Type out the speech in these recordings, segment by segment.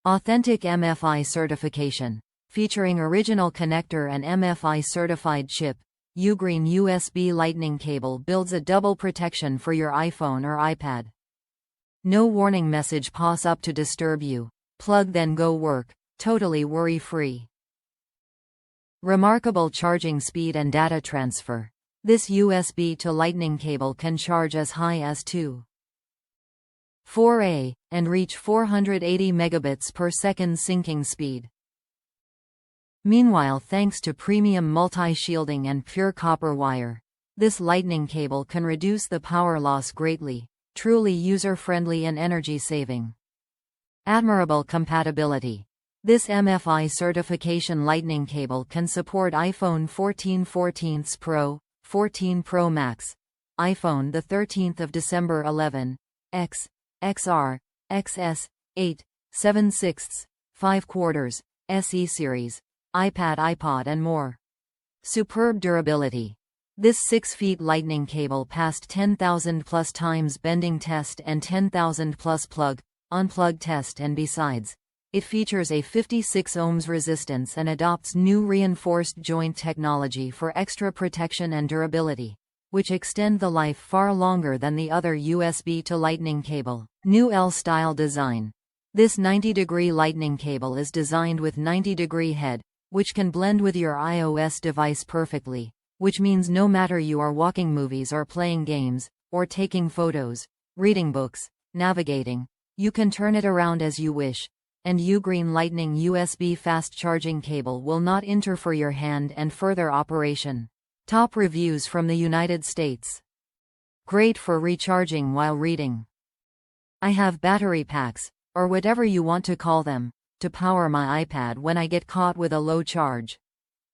Authentic MFI certification. Featuring original connector and MFI certified chip, UGREEN USB lightning cable builds a double protection for your iPhone or iPad. No warning message pops up to disturb you. Plug then go work, totally worry-free. Remarkable charging speed and data transfer. This USB to lightning cable can charge as high as 2.4A and reach 480 megabits per second syncing speed. Meanwhile, thanks to premium multi-shielding and pure copper wire, this lightning cable can reduce the power loss greatly, truly user-friendly and energy-saving. Admirable Compatibility. This MFI certification lightning cable can support iPhone 14 14 Pro, 14 Pro Max, iPhone the 13th of December 11, X, XR, XS, 8, 7/6, 5/4, SE series, iPad, iPod and more. Superb durability. This 6 feet lightning cable passed 10,000 plus times bending test and 10,000 plus plug-unplug test, and besides, it features a 56 ohms resistance and adopts new reinforced joint technology for extra protection and durability, which extend the life far longer than the other USB to lightning cable. New L-style design. This 90-degree lightning cable is designed with 90-degree head, which can blend with your iOS device perfectly, which means no matter you are watching movies or playing games, or taking photos, reading books, navigating, you can turn it around as you wish. And UGREEN Lightning USB fast charging cable will not interfere your hand and further operation. Top reviews from the United States. Great for recharging while reading. I have battery packs, or whatever you want to call them, to power my iPad when I get caught with a low charge.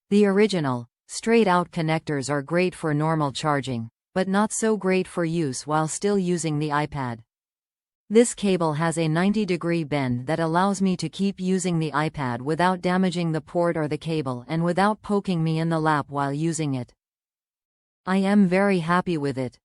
The original, straight-out connectors are great for normal charging, but not so great for use while still using the iPad. This cable has a 90-degree bend that allows me to keep using the iPad without damaging the port or the cable and without poking me in the lap while using it. I am very happy with it.